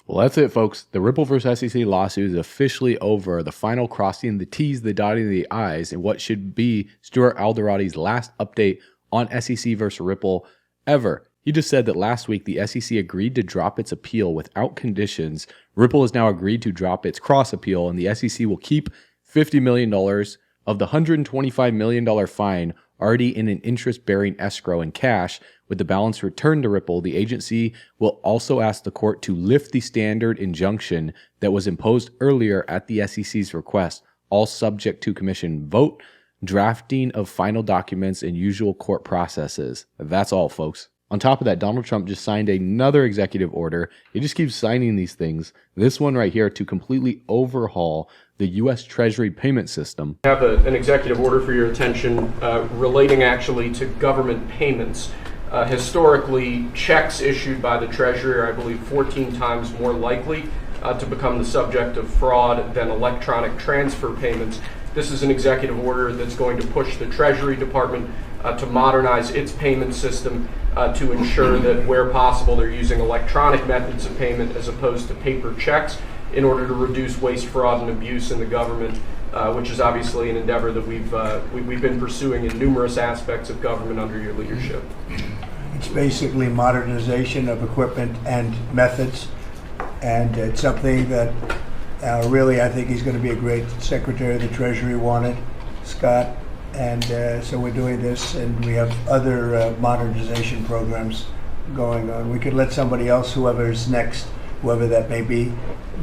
Well, that's it, folks. The Ripple vs. SEC lawsuit is officially over. The final crossing the T's, the dotting the I's, and what should be Stuart Alderoty's last update on SEC versus Ripple ever. He just said that last week the SEC agreed to drop its appeal without conditions. Ripple has now agreed to drop its cross appeal, and the SEC will keep $50 million of the $125 million fine already in an interest-bearing escrow in cash. With the balance returned to Ripple, the agency will also ask the court to lift the standard injunction that was imposed earlier at the SEC's request, all subject to commission vote, drafting of final documents, and usual court processes. That's all, folks. On top of that, Donald Trump just signed another executive order. He just keeps signing these things. This one right here to completely overhaul the U.S. Treasury payment system. I have an executive order for your attention relating actually to government payments. Historically, checks issued by the Treasury are, I believe, 14 times more likely to become the subject of fraud than electronic transfer payments. This is an executive order that's going to push the Treasury Department to modernize its payment system to ensure that where possible they're using electronic methods of payment as opposed to paper checks in order to reduce waste, fraud, and abuse in the government, which is obviously an endeavor that we've been pursuing in numerous aspects of government under your leadership. It's basically modernization of equipment and methods, and it's something that really I think he's going to be a great Secretary of the Treasury wanted, Scott, and so we're doing this, and we have other modernization programs going on. We could let somebody else, whoever's next, whoever that may be,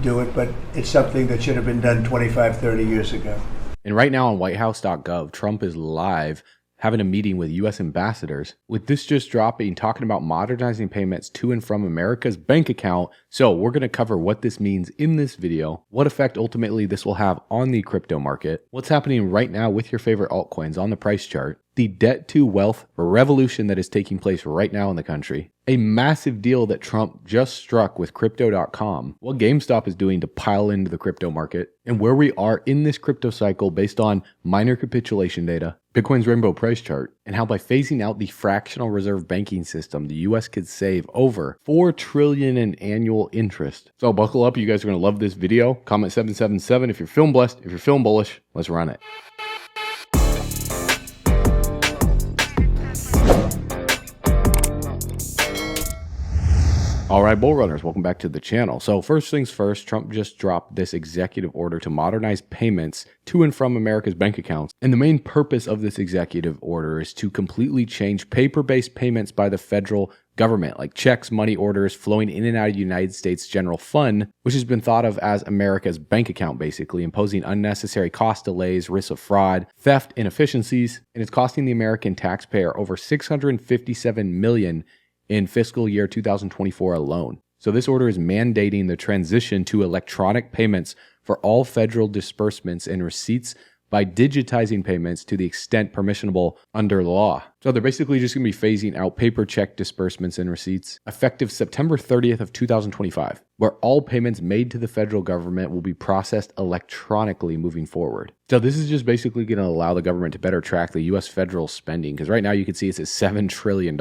do it, but it's something that should have been done 25, 30 years ago. And right now on whitehouse.gov, Trump is live having a meeting with U.S. ambassadors. With this just dropping, talking about modernizing payments to and from America's bank account. So we're going to cover what this means in this video, what effect ultimately this will have on the crypto market, what's happening right now with your favorite altcoins on the price chart, the debt to wealth revolution that is taking place right now in the country, a massive deal that Trump just struck with crypto.com, what GameStop is doing to pile into the crypto market, and where we are in this crypto cycle based on minor capitulation data, Bitcoin's rainbow price chart, and how by phasing out the fractional reserve banking system, the US could save over $4 trillion in annual interest. So buckle up, you guys are going to love this video. Comment 777 if you're feeling blessed, if you're feeling bullish, let's run it. All right, bull runners, welcome back to the channel. So first things first, Trump just dropped this executive order to modernize payments to and from America's bank accounts. And the main purpose of this executive order is to completely change paper-based payments by the federal government, like checks, money orders flowing in and out of the United States General Fund, which has been thought of as America's bank account, basically, imposing unnecessary cost delays, risks of fraud, theft, inefficiencies, and it's costing the American taxpayer over $657 million in fiscal year 2024 alone. So this order is mandating the transition to electronic payments for all federal disbursements and receipts by digitizing payments to the extent permissionable under law. So they're basically just going to be phasing out paper check disbursements and receipts effective September 30th of 2025, where all payments made to the federal government will be processed electronically moving forward. So this is just basically going to allow the government to better track the U.S. federal spending, because right now you can see it's at $7 trillion.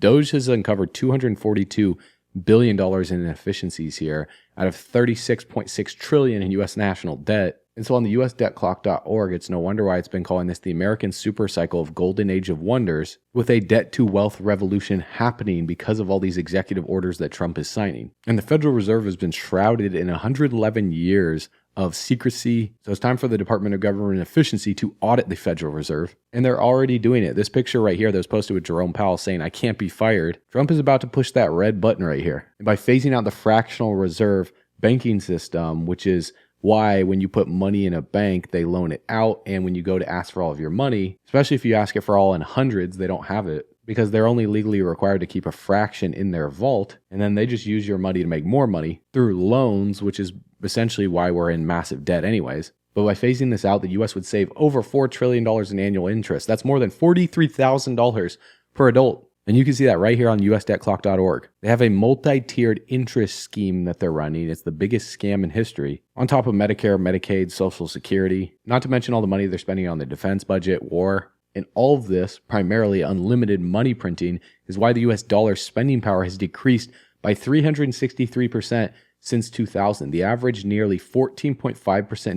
Doge has uncovered $242 billion in inefficiencies here out of $36.6 trillion in U.S. national debt. And so on the USDebtClock.org, it's no wonder why it's been calling this the American super cycle of golden age of wonders, with a debt to wealth revolution happening because of all these executive orders that Trump is signing. And the Federal Reserve has been shrouded in 111 years of secrecy. So it's time for the Department of Government Efficiency to audit the Federal Reserve. And they're already doing it. This picture right here that was posted with Jerome Powell saying, "I can't be fired." Trump is about to push that red button right here. And by phasing out the fractional reserve banking system, which is why when you put money in a bank, they loan it out. And when you go to ask for all of your money, especially if you ask it for all in hundreds, they don't have it because they're only legally required to keep a fraction in their vault. And then they just use your money to make more money through loans, which is essentially why we're in massive debt anyways. But by phasing this out, the U.S. would save over $4 trillion in annual interest. That's more than $43,000 per adult. And you can see that right here on USDebtClock.org. They have a multi-tiered interest scheme that they're running. It's the biggest scam in history. On top of Medicare, Medicaid, Social Security, not to mention all the money they're spending on the defense budget, war, and all of this, primarily unlimited money printing, is why the US dollar spending power has decreased by 363% since 2000. The average nearly 14.5%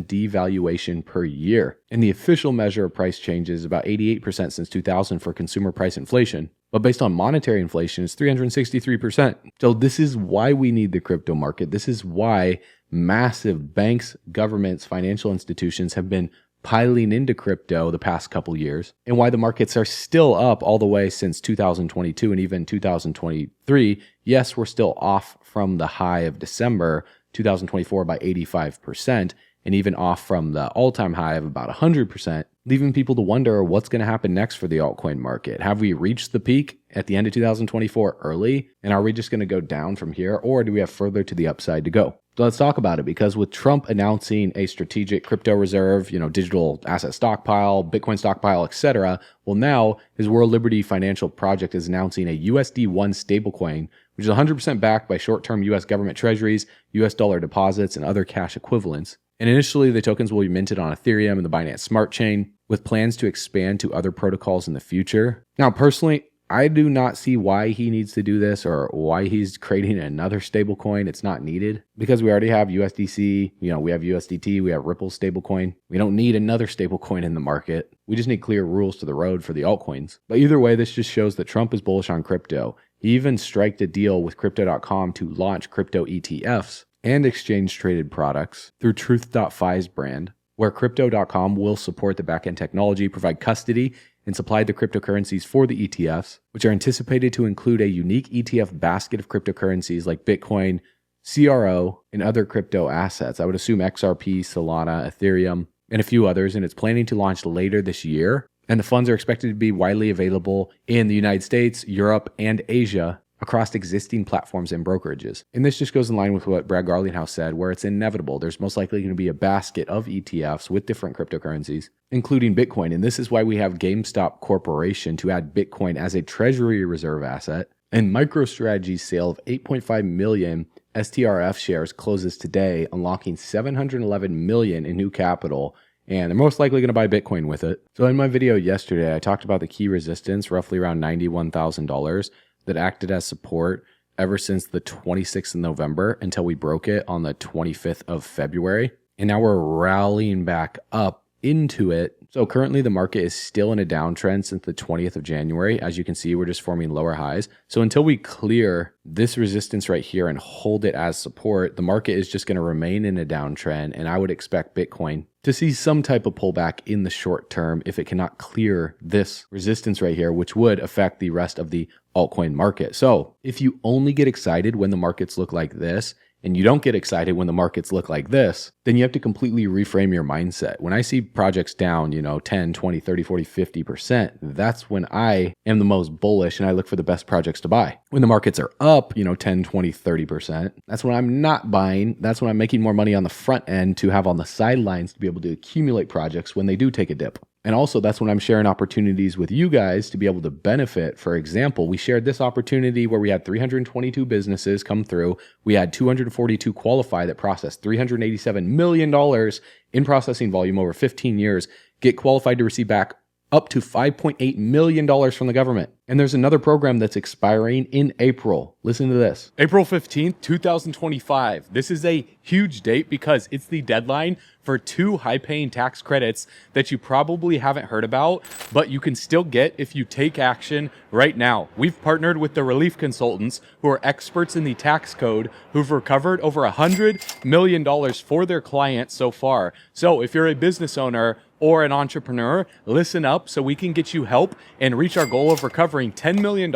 devaluation per year. And the official measure of price changes is about 88% since 2000 for consumer price inflation. But based on monetary inflation, it's 363%. So this is why we need the crypto market. This is why massive banks, governments, financial institutions have been piling into crypto the past couple years, and why the markets are still up all the way since 2022 and even 2023. Yes, we're still off from the high of December 2024 by 85%, and even off from the all-time high of about 100%, leaving people to wonder what's going to happen next for the altcoin market. Have we reached the peak at the end of 2024 early, and are we just going to go down from here, or do we have further to the upside to go? So let's talk about it, because with Trump announcing a strategic crypto reserve, digital asset stockpile, Bitcoin stockpile, etc., well, now his World Liberty Financial Project is announcing a USD1 stablecoin, which is 100% backed by short-term US government treasuries, US dollar deposits, and other cash equivalents. And initially, the tokens will be minted on Ethereum and the Binance Smart Chain, with plans to expand to other protocols in the future. Now, personally, I do not see why he needs to do this or why he's creating another stablecoin. It's not needed, because we already have USDC, we have USDT, we have Ripple stablecoin. We don't need another stablecoin in the market. We just need clear rules to the road for the altcoins. But either way, this just shows that Trump is bullish on crypto. He even striked a deal with Crypto.com to launch crypto ETFs and exchange-traded products through Truth.fi's brand, where Crypto.com will support the backend technology, provide custody, and supply the cryptocurrencies for the ETFs, which are anticipated to include a unique ETF basket of cryptocurrencies like Bitcoin, CRO, and other crypto assets. I would assume XRP, Solana, Ethereum, and a few others, and it's planning to launch later this year. And the funds are expected to be widely available in the United States, Europe, and Asia across existing platforms and brokerages. And this just goes in line with what Brad Garlinghouse said, where it's inevitable. There's most likely going to be a basket of ETFs with different cryptocurrencies, including Bitcoin. And this is why we have GameStop Corporation to add Bitcoin as a treasury reserve asset. And MicroStrategy's sale of 8.5 million STRF shares closes today, unlocking $711 million in new capital. And they're most likely going to buy Bitcoin with it. So in my video yesterday, I talked about the key resistance, roughly around $91,000, that acted as support ever since the 26th of November until we broke it on the 25th of February. And now we're rallying back up into it. So currently the market is still in a downtrend since the 20th of January. As you can see, we're just forming lower highs. So until we clear this resistance right here and hold it as support, the market is just going to remain in a downtrend. And I would expect Bitcoin to see some type of pullback in the short term if it cannot clear this resistance right here, which would affect the rest of the altcoin market. So if you only get excited when the markets look like this, and you don't get excited when the markets look like this, then you have to completely reframe your mindset. When I see projects down, 10, 20, 30, 40, 50%, that's when I am the most bullish and I look for the best projects to buy. When the markets are up, 10, 20, 30%, that's when I'm not buying. That's when I'm making more money on the front end to have on the sidelines to be able to accumulate projects when they do take a dip. And also, that's when I'm sharing opportunities with you guys to be able to benefit. For example, we shared this opportunity where we had 322 businesses come through. We had 242 qualify that processed $387 million in processing volume over 15 years, get qualified to receive back up to $5.8 million from the government. And there's another program that's expiring in April. Listen to this. April 15th, 2025. This is a huge date because it's the deadline for 2 high-paying tax credits that you probably haven't heard about, but you can still get if you take action right now. We've partnered with the relief consultants who are experts in the tax code who've recovered over $100 million for their clients so far. So if you're a business owner or an entrepreneur, listen up so we can get you help and reach our goal of recovering $10 million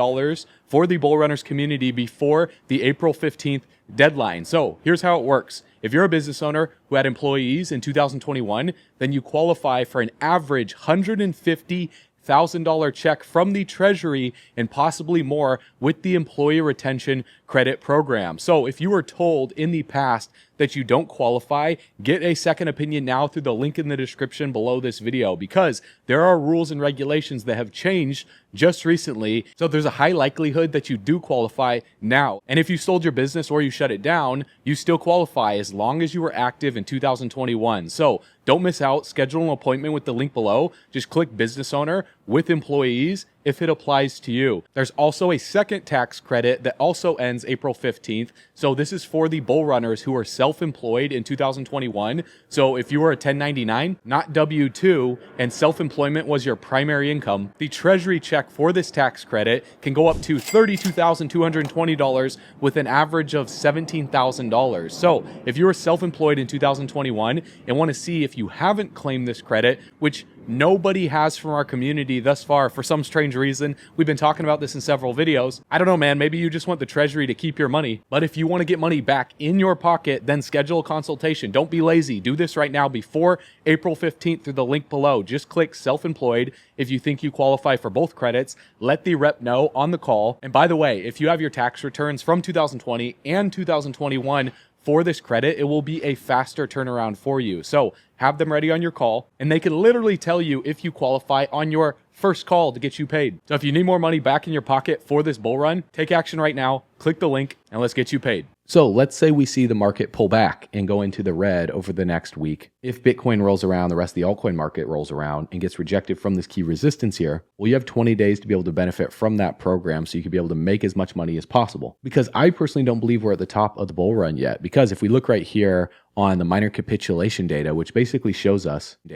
for the Bull Runners community before the April 15th deadline. So here's how it works. If you're a business owner who had employees in 2021, then you qualify for an average $150,000 check from the Treasury and possibly more with the Employee Retention Credit Program. So if you were told in the past that you don't qualify, get a second opinion now through the link in the description below this video, because there are rules and regulations that have changed just recently. So there's a high likelihood that you do qualify now. And if you sold your business or you shut it down, you still qualify as long as you were active in 2021. So don't miss out. Schedule an appointment with the link below. Just click business owner with employees if it applies to you. There's also a second tax credit that also ends April 15th. So this is for the bull runners who are self-employed in 2021. So if you were a 1099, not W-2, and self-employment was your primary income, the Treasury check for this tax credit can go up to $32,220 with an average of $17,000. So if you were self-employed in 2021 and want to see if you haven't claimed this credit, which nobody has from our community thus far for some strange reason. We've been talking about this in several videos. I don't know, man. Maybe you just want the Treasury to keep your money. But if you want to get money back in your pocket, then schedule a consultation. Don't be lazy. Do this right now before April 15th through the link below. Just click self-employed if you think you qualify for both credits. Let the rep know on the call. And by the way, if you have your tax returns from 2020 and 2021 for this credit, it will be a faster turnaround for you. So have them ready on your call, and they can literally tell you if you qualify on your first call to get you paid. So if you need more money back in your pocket for this bull run, take action right now, click the link, and let's get you paid. So let's say we see the market pull back and go into the red over the next week. If Bitcoin rolls around, the rest of the altcoin market rolls around and gets rejected from this key resistance here, well, you have 20 days to be able to benefit from that program so you can be able to make as much money as possible. Because I personally don't believe we're at the top of the bull run yet. Because if we look right here on the minor capitulation data, which basically shows us the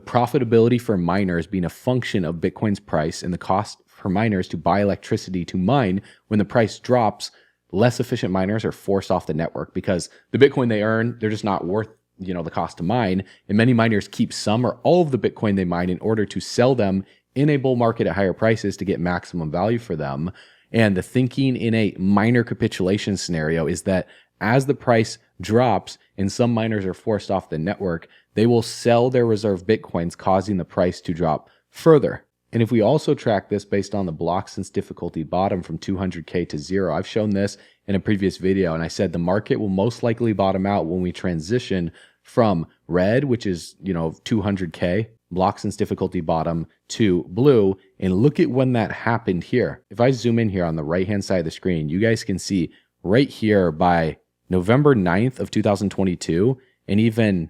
profitability for miners being a function of Bitcoin's price and the cost for miners to buy electricity to mine, when the price drops, less efficient miners are forced off the network because the Bitcoin they earn, they're just not worth, the cost to mine. And many miners keep some or all of the Bitcoin they mine in order to sell them in a bull market at higher prices to get maximum value for them. And the thinking in a minor capitulation scenario is that as the price drops and some miners are forced off the network, they will sell their reserve Bitcoins, causing the price to drop further. And if we also track this based on the block since difficulty bottom from 200K to 0, I've shown this in a previous video, and I said the market will most likely bottom out when we transition from red, which is, 200K, block since difficulty bottom, to blue. And look at when that happened here. If I zoom in here on the right-hand side of the screen, you guys can see right here by November 9th of 2022, and even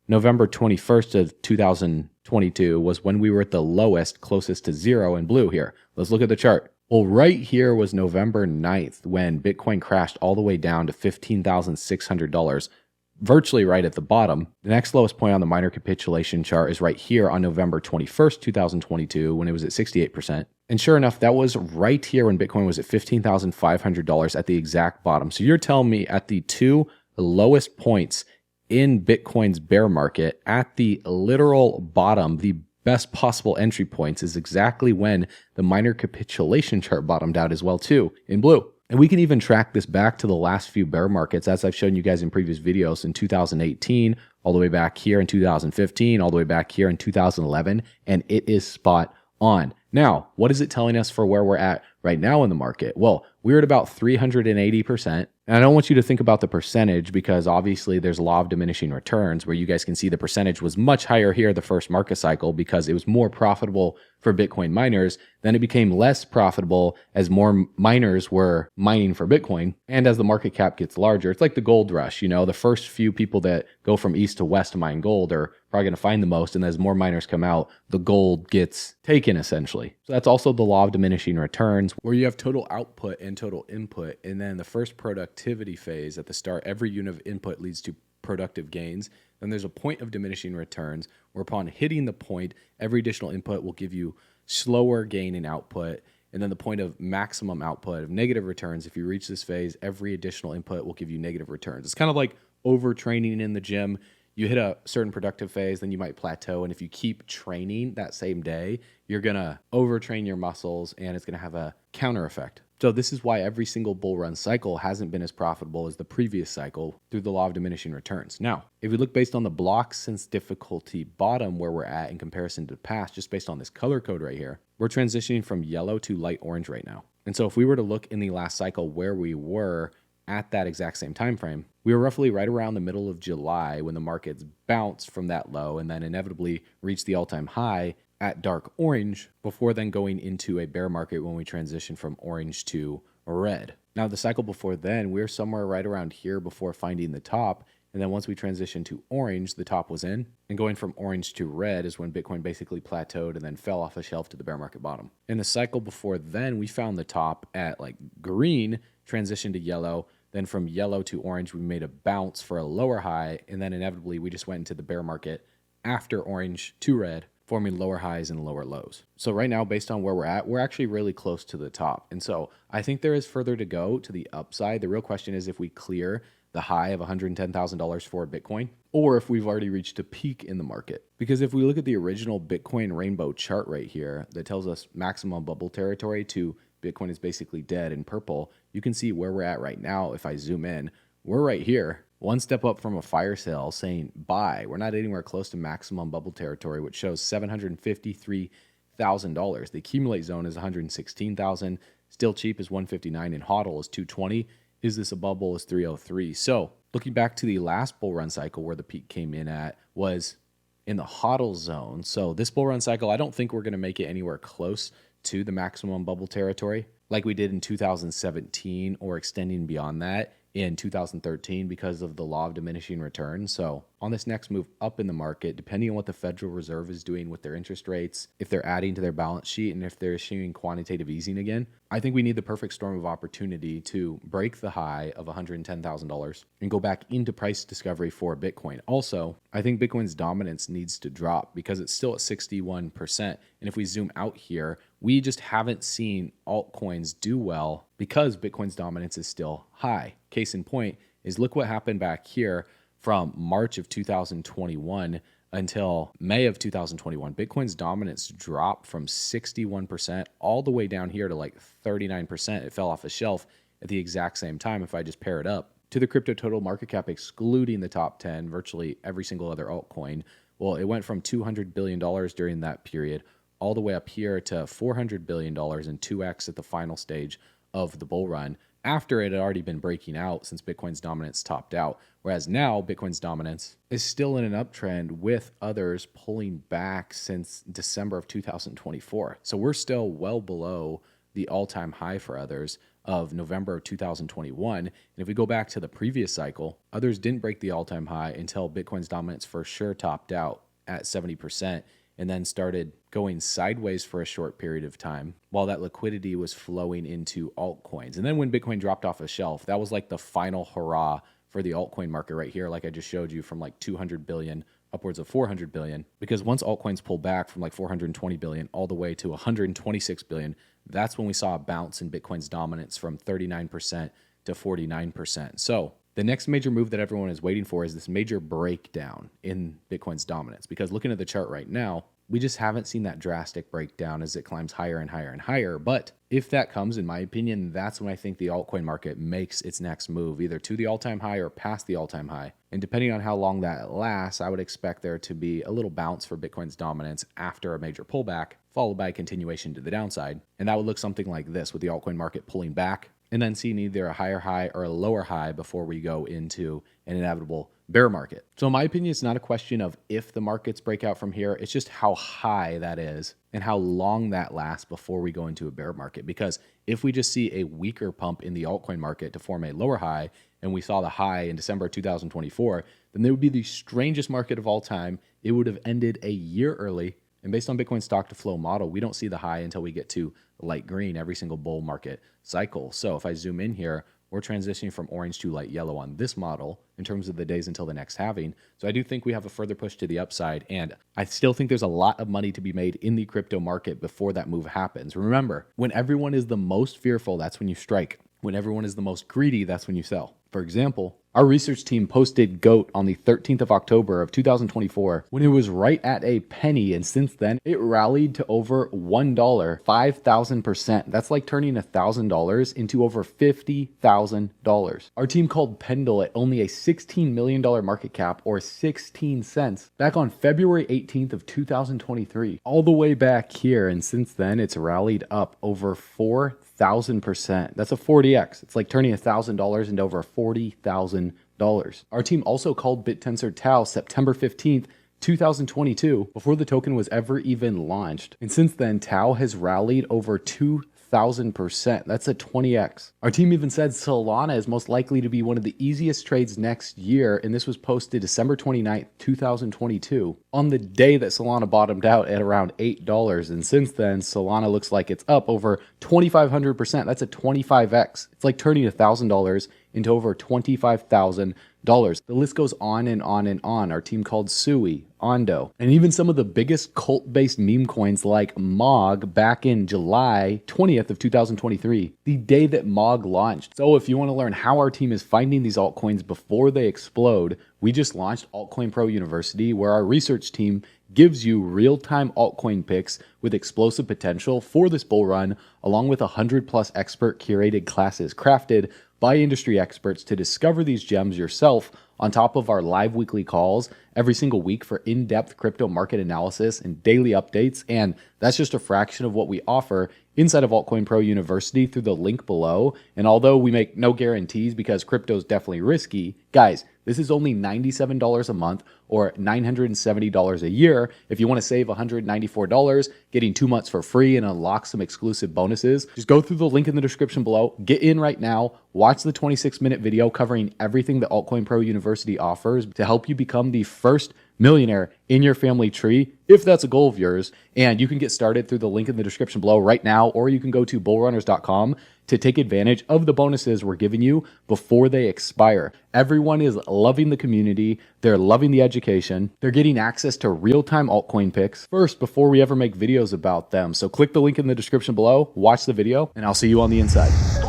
November 21st of 2022 was when we were at the lowest, closest to 0 in blue here. Let's look at the chart. Well, right here was November 9th when Bitcoin crashed all the way down to $15,600, virtually right at the bottom. The next lowest point on the minor capitulation chart is right here on November 21st, 2022, when it was at 68%. And sure enough, that was right here when Bitcoin was at $15,500 at the exact bottom. So you're telling me at the two lowest points in Bitcoin's bear market, at the literal bottom, the best possible entry points is exactly when the minor capitulation chart bottomed out as well too, in blue. And we can even track this back to the last few bear markets, as I've shown you guys in previous videos, in 2018, all the way back here in 2015, all the way back here in 2011, and it is spot on. Now, what is it telling us for where we're at right now in the market? Well, we're at about 380%. And I don't want you to think about the percentage because obviously there's a law of diminishing returns where you guys can see the percentage was much higher here the first market cycle because it was more profitable for Bitcoin miners. Then it became less profitable as more miners were mining for Bitcoin. And as the market cap gets larger, it's like the gold rush. The first few people that go from east to west to mine gold are probably going to find the most. And as more miners come out, the gold gets taken essentially. So that's also the law of diminishing returns where you have total output and total input. And then the first productivity phase at the start, every unit of input leads to productive gains. Then there's a point of diminishing returns where upon hitting the point, every additional input will give you slower gain in output. And then the point of maximum output of negative returns, if you reach this phase, every additional input will give you negative returns. It's kind of like overtraining in the gym. You hit a certain productive phase, then you might plateau. And if you keep training that same day, you're going to overtrain your muscles and it's going to have a counter effect. So this is why every single bull run cycle hasn't been as profitable as the previous cycle through the law of diminishing returns. Now, if we look based on the block since difficulty bottom where we're at in comparison to the past, just based on this color code right here, we're transitioning from yellow to light orange right now. And so if we were to look in the last cycle where we were at that exact same time frame, we were roughly right around the middle of July when the markets bounced from that low and then inevitably reached the all-time high at dark orange before then going into a bear market when we transition from orange to red. Now, the cycle before then, we were somewhere right around here before finding the top. And then once we transitioned to orange, the top was in. And going from orange to red is when Bitcoin basically plateaued and then fell off a shelf to the bear market bottom. In the cycle before then, we found the top at like green, transitioned to yellow. Then from yellow to orange, we made a bounce for a lower high. And then inevitably, we just went into the bear market after orange to red, forming lower highs and lower lows. So right now, based on where we're at, we're actually really close to the top. And so I think there is further to go to the upside. The real question is if we clear the high of $110,000 for Bitcoin, or if we've already reached a peak in the market. Because if we look at the original Bitcoin rainbow chart right here that tells us maximum bubble territory to Bitcoin is basically dead in purple, you can see where we're at right now. If I zoom in, we're right here, one step up from a fire sale saying buy. We're not anywhere close to maximum bubble territory, which shows $753,000. The accumulate zone is 116,000. Still cheap is 159, and hodl is 220. Is this a bubble? Is 303. So looking back to the last bull run cycle where the peak came in at was in the hodl zone. So this bull run cycle, I don't think we're going to make it anywhere close to the maximum bubble territory like we did in 2017 or extending beyond that in 2013 because of the law of diminishing returns. So on this next move up in the market, depending on what the Federal Reserve is doing with their interest rates, if they're adding to their balance sheet, and if they're issuing quantitative easing again, I think we need the perfect storm of opportunity to break the high of $110,000 and go back into price discovery for Bitcoin. Also, I think Bitcoin's dominance needs to drop because it's still at 61%. And if we zoom out here, we just haven't seen altcoins do well because Bitcoin's dominance is still high. Case in point is look what happened back here from March of 2021 until May of 2021. Bitcoin's dominance dropped from 61% all the way down here to like 39%. It fell off a shelf at the exact same time if I just pair it up to the crypto total market cap, excluding the top 10, virtually every single other altcoin. Well, it went from $200 billion during that period all the way up here to $400 billion and 2x at the final stage of the bull run after it had already been breaking out since Bitcoin's dominance topped out. Whereas now Bitcoin's dominance is still in an uptrend with others pulling back since December of 2024. So we're still well below the all-time high for others of November of 2021. And if we go back to the previous cycle, others didn't break the all-time high until Bitcoin's dominance for sure topped out at 70%. And then started going sideways for a short period of time while that liquidity was flowing into altcoins. And then when Bitcoin dropped off a shelf, that was like the final hurrah for the altcoin market right here, like I just showed you, from like 200 billion upwards of 400 billion. Because once altcoins pulled back from like 420 billion all the way to 126 billion, that's when we saw a bounce in Bitcoin's dominance from 39% to 49%. So the next major move that everyone is waiting for is this major breakdown in Bitcoin's dominance. Because looking at the chart right now, we just haven't seen that drastic breakdown as it climbs higher and higher and higher. But if that comes, in my opinion, that's when I think the altcoin market makes its next move, either to the all-time high or past the all-time high. And depending on how long that lasts, I would expect there to be a little bounce for Bitcoin's dominance after a major pullback, followed by a continuation to the downside. And that would look something like this, with the altcoin market pulling back and then seeing either a higher high or a lower high before we go into an inevitable bear market. So in my opinion, it's not a question of if the markets break out from here, it's just how high that is and how long that lasts before we go into a bear market. Because if we just see a weaker pump in the altcoin market to form a lower high, and we saw the high in December 2024, then there would be the strangest market of all time. It would have ended a year early. And based on Bitcoin's stock to flow model, we don't see the high until we get to light green every single bull market cycle. So if I zoom in here, we're transitioning from orange to light yellow on this model in terms of the days until the next halving. So I do think we have a further push to the upside. And I still think there's a lot of money to be made in the crypto market before that move happens. Remember, when everyone is the most fearful, that's when you strike. When everyone is the most greedy, that's when you sell. For example, our research team posted GOAT on the 13th of October of 2024 when it was right at a penny, and since then it rallied to over $1, 5,000%. That's like turning $1,000 into over $50,000. Our team called Pendle at only a $16 million market cap, or 16 cents, back on February 18th of 2023, all the way back here, and since then it's rallied up over 4,000%. That's a 40x. It's like turning $1,000 into over $40,000. Our team also called BitTensor Tau September 15th, 2022, before the token was ever even launched. And since then, Tau has rallied over 2,000%. 1,000%. That's a 20x. Our team even said Solana is most likely to be one of the easiest trades next year, and this was posted December 29th, 2022, on the day that Solana bottomed out at around $8. And since then, Solana looks like it's up over 2,500%. That's a 25x. It's like turning $1,000 into over $25,000. The list goes on and on and on. Our team called Sui, Ondo, and even some of the biggest cult-based meme coins like MOG back in July 20th of 2023, the day that MOG launched. So if you want to learn how our team is finding these altcoins before they explode, we just launched Altcoin Pro University, where our research team gives you real-time altcoin picks with explosive potential for this bull run, along with 100+ expert curated classes crafted by industry experts to discover these gems yourself, on top of our live weekly calls every single week for in-depth crypto market analysis and daily updates. And that's just a fraction of what we offer inside of Altcoin Pro University through the link below. And although we make no guarantees because crypto is definitely risky, guys, this is only $97 a month or $970 a year. If you want to save $194, getting 2 months for free and unlock some exclusive bonuses, just go through the link in the description below. Get in right now. Watch the 26-minute video covering everything that Altcoin Pro University offers to help you become the first millionaire in your family tree, if that's a goal of yours. And you can get started through the link in the description below right now, or you can go to bullrunners.com to take advantage of the bonuses we're giving you before they expire. Everyone is loving the community. They're loving the education. They're getting access to real-time altcoin picks first before we ever make videos about them. So click the link in the description below, watch the video, and I'll see you on the inside.